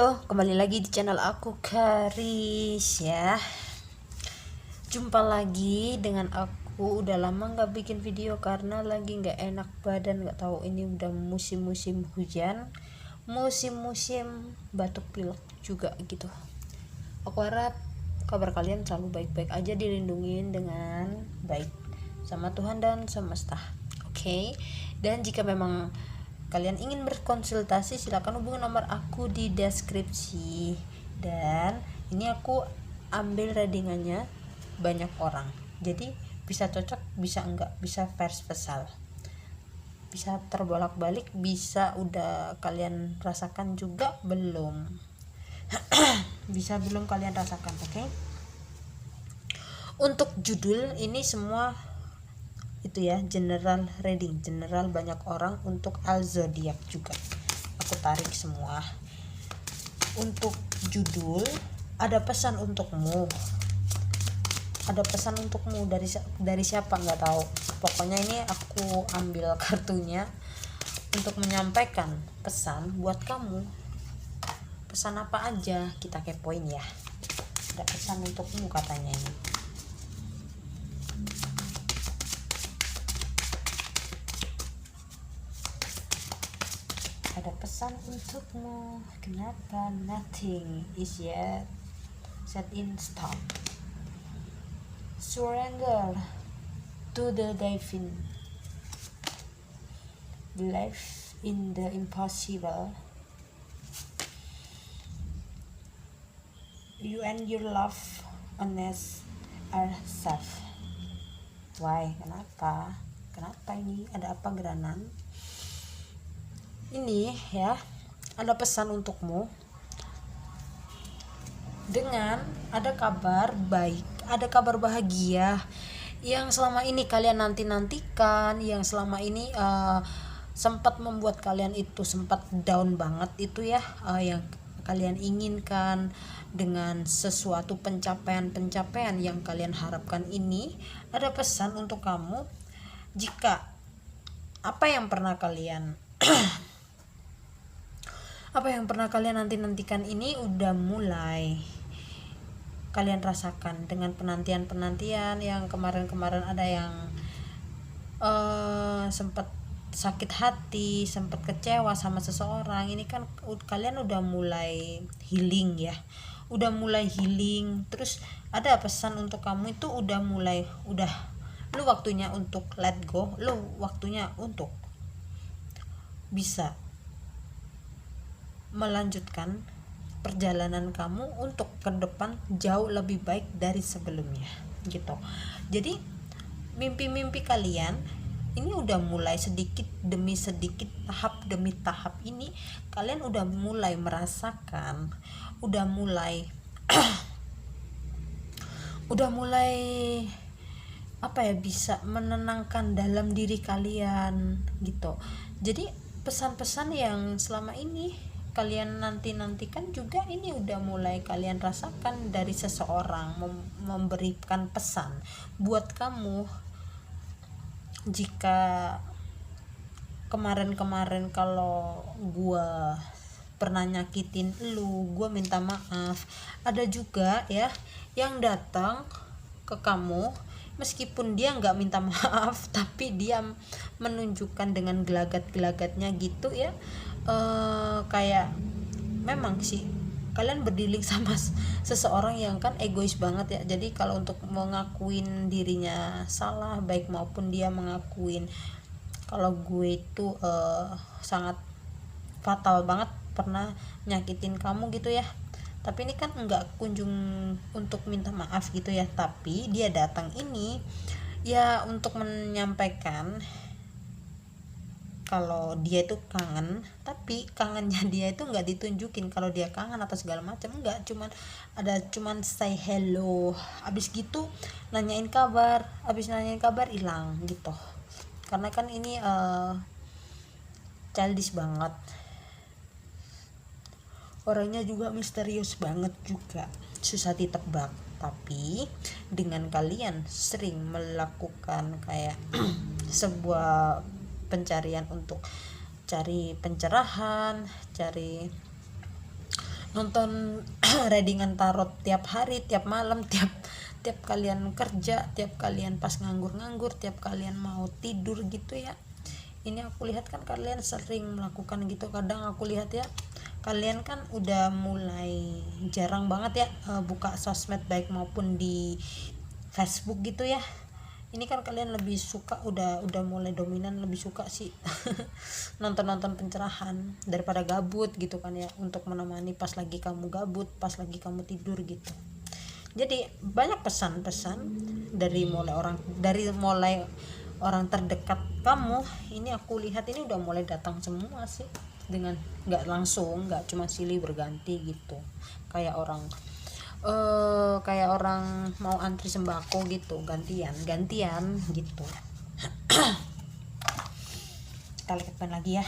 Halo, kembali lagi di channel aku Karis ya. Jumpa lagi dengan aku. Udah lama nggak bikin video karena lagi nggak enak badan. Nggak tahu ini udah musim-musim hujan, musim-musim batuk pilek juga gitu. Aku harap kabar kalian selalu baik-baik aja, dilindungin dengan baik sama Tuhan dan semesta. Oke. Dan jika memang kalian ingin berkonsultasi, silakan hubungi nomor aku di deskripsi. Dan ini aku ambil readingannya banyak orang, jadi bisa cocok, bisa enggak, bisa versatile, bisa terbolak-balik, bisa udah kalian rasakan juga belum bisa belum kalian rasakan. Oke. Untuk judul ini semua itu ya, general reading, general banyak orang. Untuk al zodiak juga aku tarik semua. Untuk judul ada pesan untukmu, dari siapa nggak tahu. Pokoknya ini aku ambil kartunya untuk menyampaikan pesan buat kamu. Pesan apa aja kita kepoin ya. Ada pesan untukmu katanya ini. Ada pesan untukmu. Kenapa nothing is yet set in stone? Surrender to the divine. Believe in the impossible. You and your love honest are safe. Why? Kenapa ini? Ada apa gerangan? Ini ya, ada pesan untukmu dengan ada kabar baik, ada kabar bahagia yang selama ini kalian nantikan, yang selama ini sempat membuat kalian itu sempat down banget itu ya, yang kalian inginkan dengan sesuatu pencapaian yang kalian harapkan. Ini ada pesan untuk kamu. Jika apa yang pernah kalian nantikan ini udah mulai kalian rasakan dengan penantian yang kemarin ada yang sempat sakit hati, sempat kecewa sama seseorang. Ini kan kalian udah mulai healing ya, terus ada pesan untuk kamu itu udah lu waktunya untuk let go, lu waktunya untuk bisa melanjutkan perjalanan kamu untuk ke depan jauh lebih baik dari sebelumnya gitu. Jadi mimpi-mimpi kalian ini udah mulai sedikit demi sedikit, tahap demi tahap ini kalian udah mulai merasakan, udah mulai bisa menenangkan dalam diri kalian gitu. Jadi pesan-pesan yang selama ini kalian nantikan juga ini udah mulai kalian rasakan dari seseorang memberikan pesan buat kamu. Jika kemarin kalau gue pernah nyakitin lu, gue minta maaf. Ada juga ya yang datang ke kamu meskipun dia nggak minta maaf, tapi dia menunjukkan dengan gelagat-gelagatnya gitu ya. Kayak memang sih kalian berdealing sama seseorang yang kan egois banget ya. Jadi kalau untuk mengakuin dirinya salah, baik maupun dia mengakuin kalau gue itu sangat fatal banget pernah nyakitin kamu gitu ya, tapi ini kan nggak kunjung untuk minta maaf gitu ya. Tapi dia datang ini ya untuk menyampaikan kalau dia itu kangen, tapi kangennya dia itu nggak ditunjukin kalau dia kangen atau segala macam, enggak, cuman say hello, abis gitu nanyain kabar hilang gitu. Karena kan ini childish banget, orangnya juga misterius banget juga, susah ditebak. Tapi dengan kalian sering melakukan kayak sebuah pencarian untuk cari pencerahan, cari nonton readingan tarot tiap hari, tiap malam, tiap tiap kalian kerja, tiap kalian pas nganggur-nganggur, tiap kalian mau tidur gitu ya. Ini aku lihat kan kalian sering melakukan gitu. Kadang aku lihat ya, kalian kan udah mulai jarang banget ya buka sosmed baik maupun di Facebook gitu ya. Ini kan kalian lebih suka, udah mulai dominan lebih suka sih nonton pencerahan daripada gabut gitu kan ya, untuk menemani pas lagi kamu gabut, pas lagi kamu tidur gitu. Jadi banyak pesan-pesan dari mulai orang terdekat kamu. Ini aku lihat ini udah mulai datang semua sih, dengan nggak langsung, nggak cuma silih berganti gitu, kayak orang mau antri sembako gitu, gantian gitu. Kita lihat pen lagi ya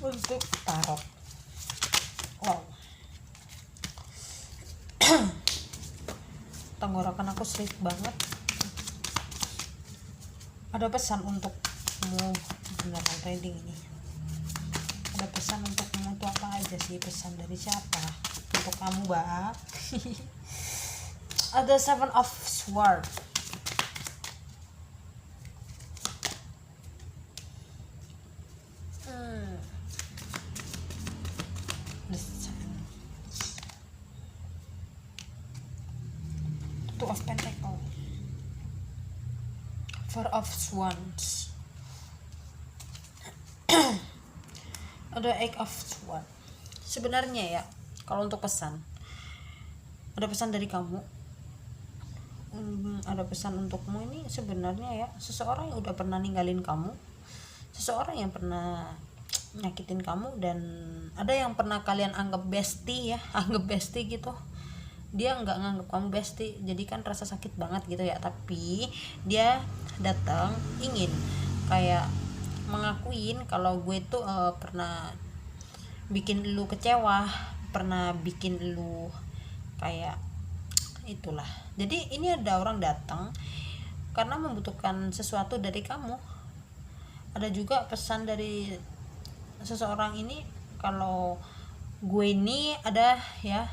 untuk tarot. Wow, tenggorokan aku sulit banget. Ada pesan untukmu beneran reading ini. Ada pesan untukmu tuh apa aja sih? Pesan dari siapa untuk kamu, Mbak? Ada 7 of Swords. Two of Pentacles, 4 of Wands, ada 8 of Swords. Sebenarnya ya, kalau untuk pesan, ada pesan dari kamu, ada pesan untukmu ini sebenarnya ya, seseorang yang udah pernah ninggalin kamu, seseorang yang pernah nyakitin kamu, dan ada yang pernah kalian anggap bestie ya, gitu. Dia nggak nganggap kamu bestie, jadi kan rasa sakit banget gitu ya, tapi dia datang ingin kayak mengakuin kalau gue tuh pernah bikin lu kecewa, pernah bikin lu kayak itulah. Jadi ini ada orang datang karena membutuhkan sesuatu dari kamu. Ada juga pesan dari seseorang ini kalau gue ini ada ya,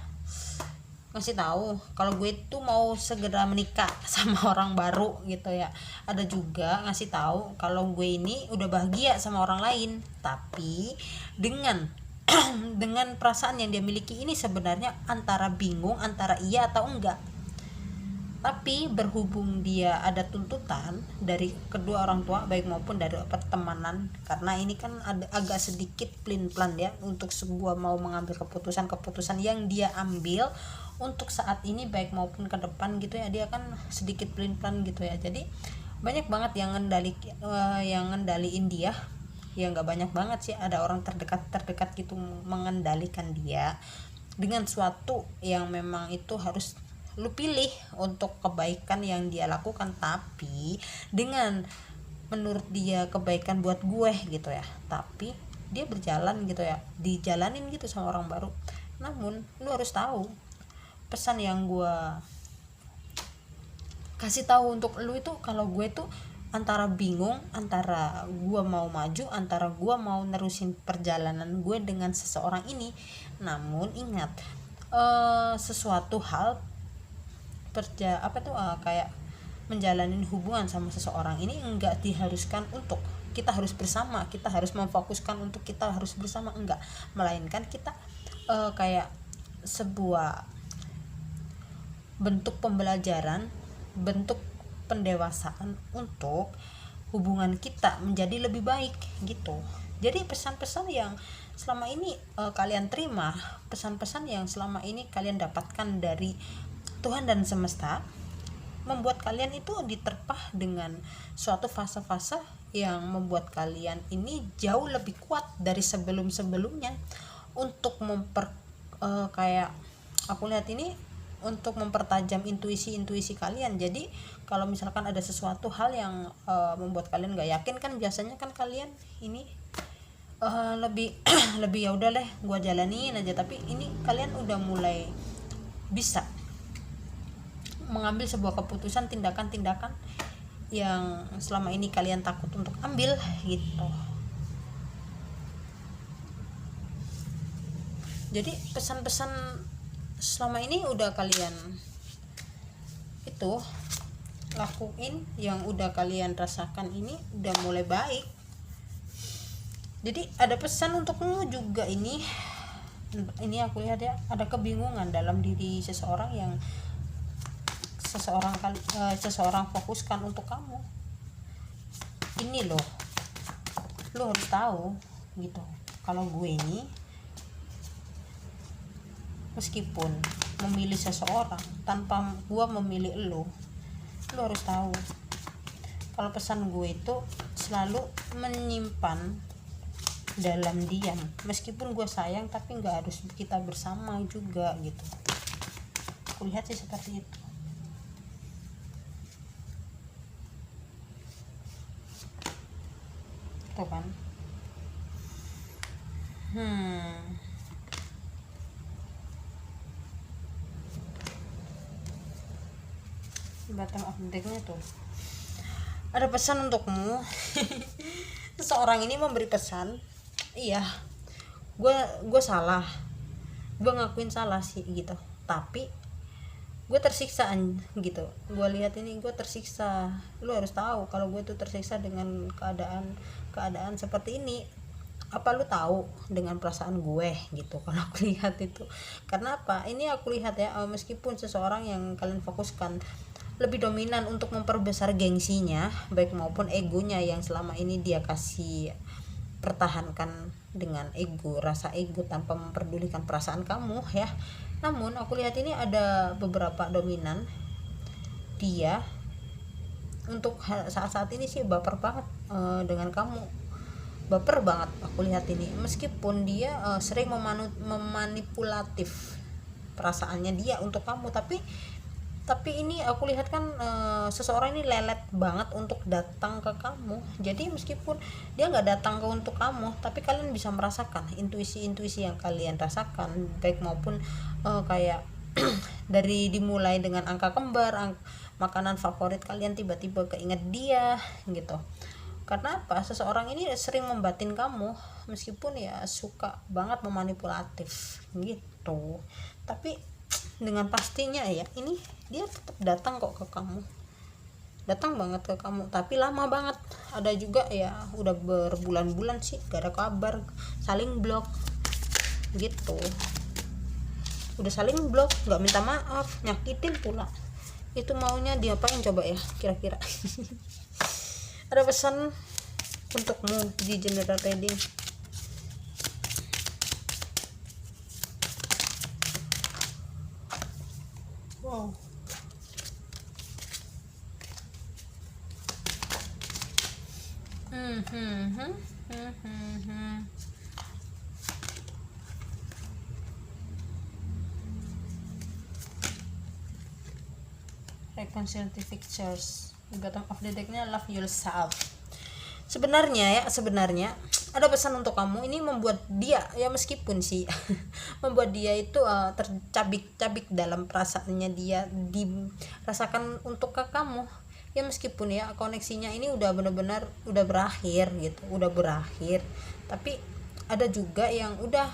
ngasih tahu kalau gue tuh mau segera menikah sama orang baru gitu ya. Ada juga ngasih tahu kalau gue ini udah bahagia sama orang lain, tapi dengan dengan perasaan yang dia miliki ini sebenarnya antara bingung antara iya atau enggak. Tapi berhubung dia ada tuntutan dari kedua orang tua baik maupun dari pertemanan, karena ini kan ada agak sedikit pelin-pelan ya untuk sebuah mau mengambil keputusan yang dia ambil untuk saat ini baik maupun ke depan gitu ya, dia kan sedikit pelin-pelan gitu ya. Jadi banyak banget yang ngendaliin dia ya, nggak banyak banget sih, ada orang terdekat gitu mengendalikan dia dengan suatu yang memang itu harus lu pilih untuk kebaikan yang dia lakukan, tapi dengan menurut dia kebaikan buat gue gitu ya, tapi dia berjalan gitu ya, dijalanin gitu sama orang baru. Namun lu harus tahu pesan yang gue kasih tahu untuk lu itu, kalau gue tuh antara bingung, antara gue mau maju, antara gue mau nerusin perjalanan gue dengan seseorang ini. Namun ingat, sesuatu hal kayak menjalanin hubungan sama seseorang ini enggak diharuskan untuk kita harus bersama, kita harus memfokuskan untuk kita harus bersama, enggak, melainkan kita kayak sebuah bentuk pembelajaran, bentuk pendewasaan untuk hubungan kita menjadi lebih baik gitu. Jadi pesan-pesan yang selama ini kalian terima, pesan-pesan yang selama ini kalian dapatkan dari Tuhan dan semesta, membuat kalian itu diterpah dengan suatu fase-fase yang membuat kalian ini jauh lebih kuat dari sebelum-sebelumnya untuk kayak aku lihat ini untuk mempertajam intuisi kalian. Jadi kalau misalkan ada sesuatu hal yang membuat kalian gak yakin, kan biasanya kan kalian ini lebih lebih ya udah deh gua jalanin aja, tapi ini kalian udah mulai bisa mengambil sebuah keputusan, tindakan-tindakan yang selama ini kalian takut untuk ambil gitu. Jadi pesan-pesan selama ini udah kalian itu lakuin, yang udah kalian rasakan ini udah mulai baik. Jadi ada pesan untukmu juga ini aku lihat ya, ada kebingungan dalam diri seseorang yang seseorang fokuskan untuk kamu. Ini loh, lo harus tahu gitu, kalau gue ini meskipun memilih seseorang tanpa gue memilih lo harus tahu kalau pesan gue itu selalu menyimpan dalam diam. Meskipun gue sayang, tapi nggak harus kita bersama juga gitu. Aku lihat sih seperti itu. Tuh kan. Bottom of the deck-nya tuh ada pesan untukmu. Seseorang ini memberi pesan, iya, gue salah, gue ngakuin salah sih gitu, tapi gue tersiksa gitu. Gue lihat ini gue tersiksa. Lu harus tahu kalau gue tuh tersiksa dengan keadaan seperti ini. Apa lu tahu dengan perasaan gue gitu kalau aku lihat itu. Karena apa? Ini aku lihat ya, meskipun seseorang yang kalian fokuskan lebih dominan untuk memperbesar gengsinya baik maupun egonya yang selama ini dia kasih pertahankan dengan ego, rasa ego tanpa memperdulikan perasaan kamu ya. Namun aku lihat ini ada beberapa dominan dia untuk saat-saat ini sih baper banget dengan kamu, baper banget aku lihat ini. Meskipun dia sering memanipulatif perasaannya dia untuk kamu, tapi ini aku lihat kan seseorang ini lelet banget untuk datang ke kamu. Jadi meskipun dia nggak datang untuk kamu, tapi kalian bisa merasakan intuisi yang kalian rasakan baik maupun kayak dari dimulai dengan angka kembar, makanan favorit kalian tiba-tiba keinget dia gitu. Karena apa? Seseorang ini sering membatin kamu, meskipun ya suka banget memanipulatif gitu, tapi dengan pastinya ya ini dia tetap datang kok ke kamu, datang banget ke kamu, tapi lama banget. Ada juga ya udah berbulan-bulan sih gak ada kabar, saling blok gitu, udah saling blok, nggak minta maaf, nyakitin pula. Itu maunya diapain coba ya kira-kira. Ada pesan untukmu di general reading. Wow. Reconciliatory pictures. The bottom of the deck-nya love yourself. Sebenarnya ada pesan untuk kamu. Ini membuat dia ya, meskipun sih membuat dia itu tercabik-cabik dalam perasaannya dia dirasakan untuk ke kamu ya. Meskipun ya koneksinya ini udah benar-benar udah berakhir gitu, tapi ada juga yang udah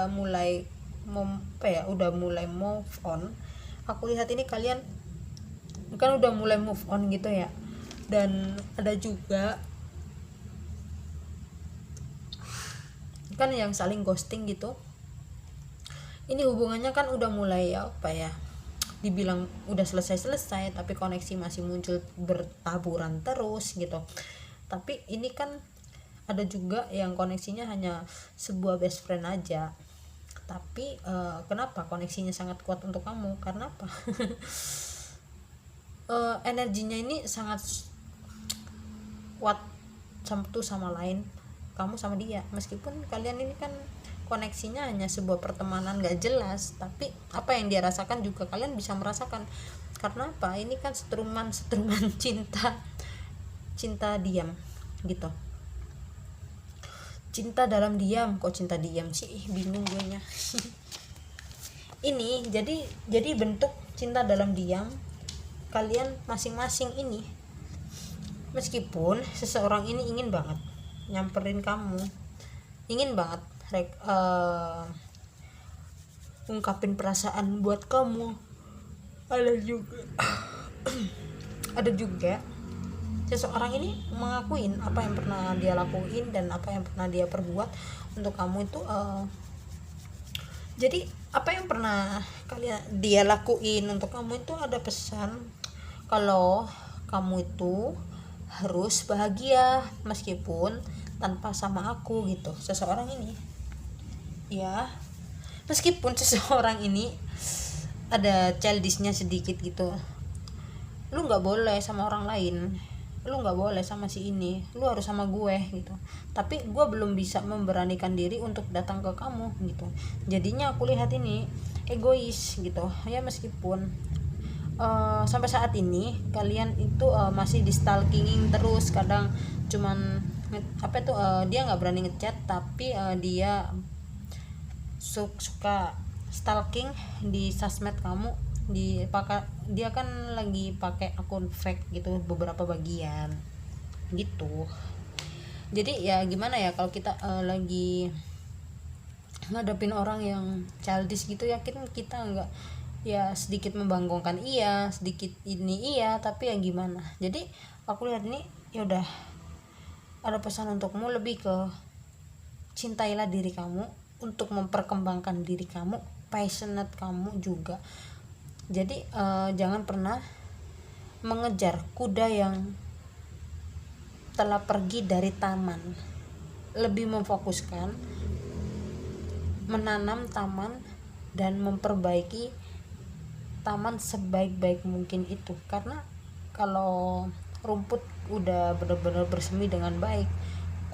mulai udah mulai move on. Aku lihat ini kalian kan udah mulai move on gitu ya. Dan ada juga kan yang saling ghosting gitu. Ini hubungannya kan udah mulai dibilang udah selesai, tapi koneksi masih muncul bertaburan terus gitu. Tapi ini kan ada juga yang koneksinya hanya sebuah best friend aja, tapi kenapa koneksinya sangat kuat untuk kamu? Karena apa? Energinya ini sangat kuat satu sama lain, kamu sama dia. Meskipun kalian ini kan koneksinya hanya sebuah pertemanan gak jelas, tapi apa yang dia rasakan juga kalian bisa merasakan. Karena apa? Ini kan setruman cinta diam gitu, cinta dalam diam. Kok cinta diam sih, bingung gue nya. Ini jadi bentuk cinta dalam diam kalian masing-masing ini. Meskipun seseorang ini ingin banget nyamperin kamu, ingin banget ungkapin perasaan buat kamu. Ada juga ada juga seseorang ini mengakuin apa yang pernah dia lakuin dan apa yang pernah dia perbuat untuk kamu itu. Jadi apa yang pernah dia lakuin untuk kamu itu ada pesan kalau kamu itu harus bahagia meskipun tanpa sama aku gitu. Seseorang ini ya, meskipun seseorang ini ada childishnya sedikit gitu, lu nggak boleh sama orang lain, lu nggak boleh sama si ini, lu harus sama gue gitu. Tapi gue belum bisa memberanikan diri untuk datang ke kamu gitu. Jadinya aku lihat ini egois gitu ya. Meskipun sampai saat ini kalian itu masih di stalkinging terus, kadang cuman dia nggak berani ngechat, tapi dia suka stalking di sosmed kamu. Dia kan lagi pakai akun fake gitu beberapa bagian gitu. Jadi ya gimana ya, kalau kita lagi ngadepin orang yang childish gitu, yakin kita nggak ya, sedikit membanggongkan iya, sedikit ini iya, tapi ya gimana. Jadi aku lihat ini ya udah ada pesan untukmu, lebih ke cintailah diri kamu untuk memperkembangkan diri kamu, passionate kamu juga. Jadi jangan pernah mengejar kuda yang telah pergi dari taman. Lebih memfokuskan menanam taman dan memperbaiki taman sebaik-baik mungkin itu. Karena kalau rumput udah benar-benar bersemi dengan baik,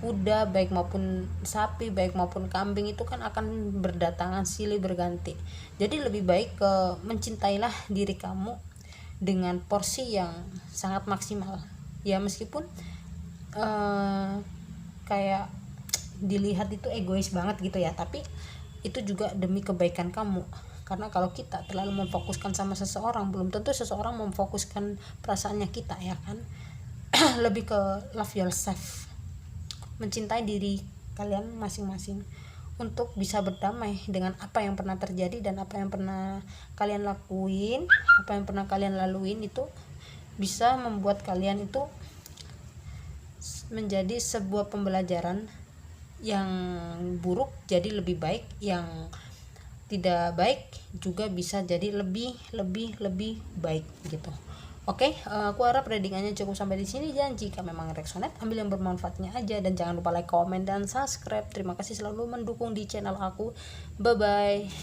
kuda baik maupun sapi, baik maupun kambing itu kan akan berdatangan silih berganti. Jadi lebih baik mencintailah diri kamu dengan porsi yang sangat maksimal ya. Meskipun kayak dilihat itu egois banget gitu ya, tapi itu juga demi kebaikan kamu. Karena kalau kita terlalu memfokuskan sama seseorang, belum tentu seseorang memfokuskan perasaannya kita ya kan. Lebih ke love yourself, mencintai diri kalian masing-masing untuk bisa berdamai dengan apa yang pernah terjadi dan apa yang pernah kalian lakuin, apa yang pernah kalian laluin. Itu bisa membuat kalian itu menjadi sebuah pembelajaran yang buruk jadi lebih baik, yang tidak baik juga bisa jadi lebih baik gitu. Oke, aku harap readingannya cukup sampai di sini. Dan jika memang resonate, ambil yang bermanfaatnya aja, dan jangan lupa like, comment, dan subscribe. Terima kasih selalu mendukung di channel aku. Bye bye.